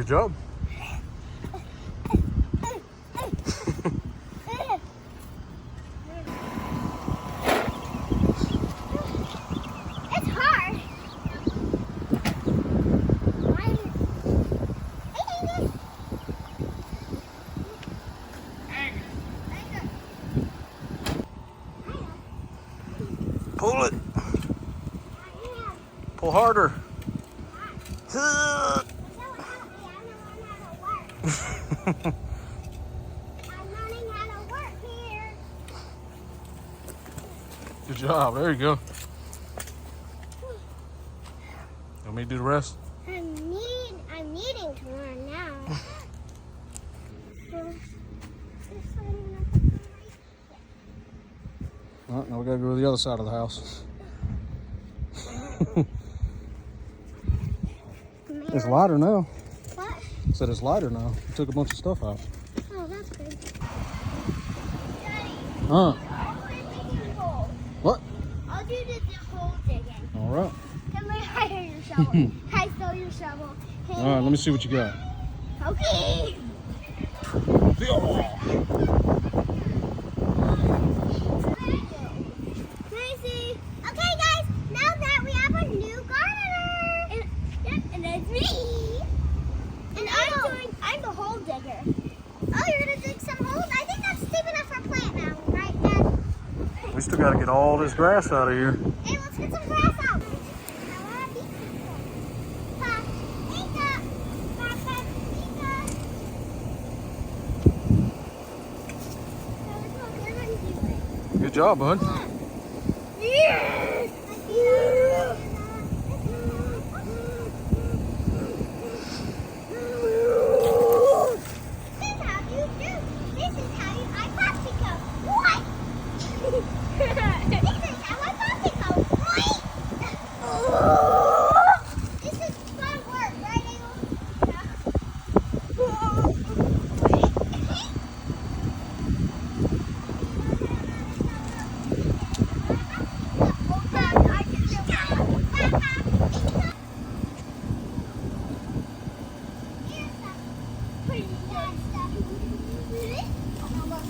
Good job. It's hard. Pull it. Pull harder. Good job. There you go. Want me to do the rest? I'm needing to learn now. All right, now we gotta go to the other side of the house. It's lighter now. What? I said it's lighter now. We took a bunch of stuff out. Oh, that's good. Huh? What? I'll do the whole digging. All right. Come here, I hear your shovel. I stole your shovel. All right, let me see what you got. Okay. Maci. Okay, guys. Now that we have a new gardener. And it's me. And I'm the hole digger. Oh, you're gonna dig some holes? I think that's deep enough for a plant now, right, Dad? We still gotta get all this grass out of here. Hey, let's get some grass out. Good job, bud. Yes!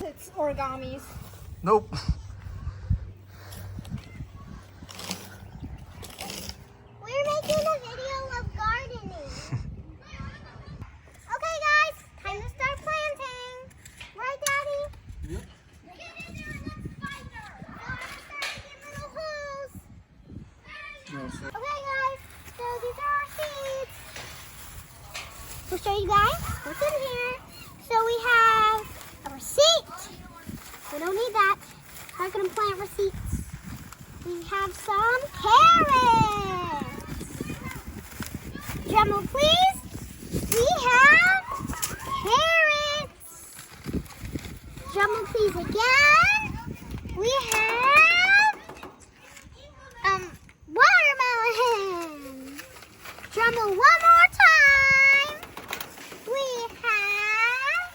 It's origamis. Nope. We're making a video of gardening. Okay, guys, time to start planting. Right, Daddy? Yep. Get in there and let's find her. Start making little holes. Okay, guys, so these are our seeds. We'll show you guys what's in here. So we have a receipt. We don't need that. I'm going to plant receipts. We have some carrots. Drumroll, please. We have carrots. Drumroll, please, again. We have watermelon. Drumroll one more time. We have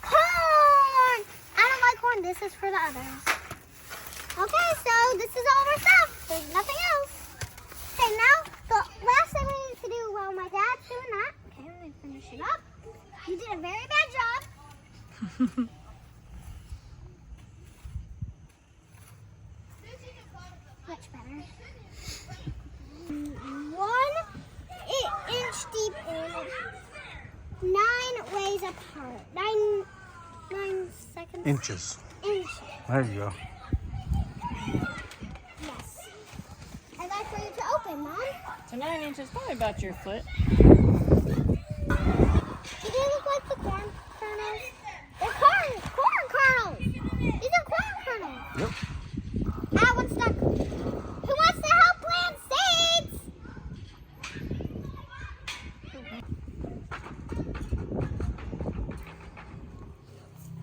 corn. I don't like corn. This is for the others. Okay, so this is all our stuff. There's nothing else. Okay, now the last thing we need to do while my dad's doing that. Okay, let me finish it up. You did a very bad job. Much better. 1 inch deep in 9 ways apart. 9 seconds. Inches. Inches. There you go. Yes. I'd like for you to open, Mom. So 9 inches, probably about your foot. Do they look like the corn kernels? They're corn kernels. These are corn kernels. Yep. Ah, one's stuck. Who wants to help plant seeds?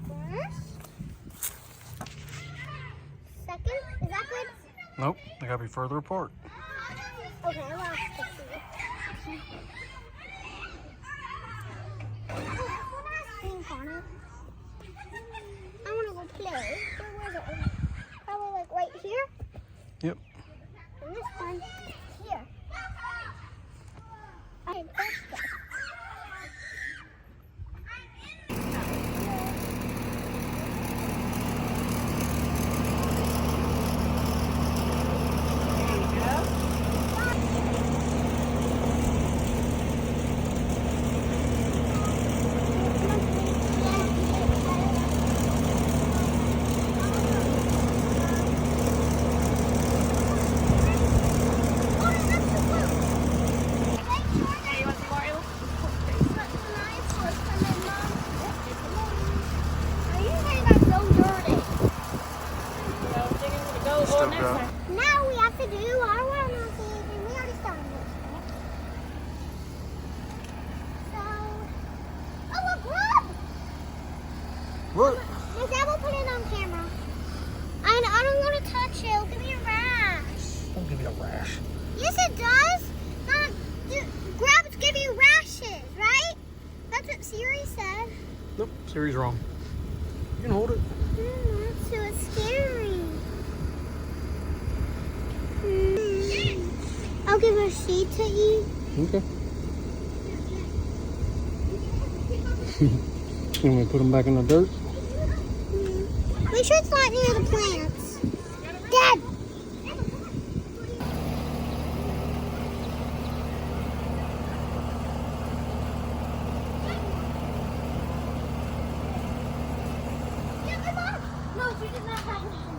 First. Second. Is that good? Nope. They gotta be further apart. Okay, I lost the seed. Pink on it. I want to go play. Where was it? Probably like right here. Yep. And this one here. I touched it. job. Now we have to do our watermelon seeds, and we already started it. So, oh, look, grub! Look. My dad will put it on camera. And I don't want to touch it. It'll give me a rash. Don't give me a rash. Yes, it does. Grubs give you rashes, right? That's what Siri said. Nope, Siri's wrong. You can hold it. So it's scary. I'll give her a seed to eat. Okay. You want me to put them back in the dirt? Make sure it's not near the plants. Dad! No, she did not have one.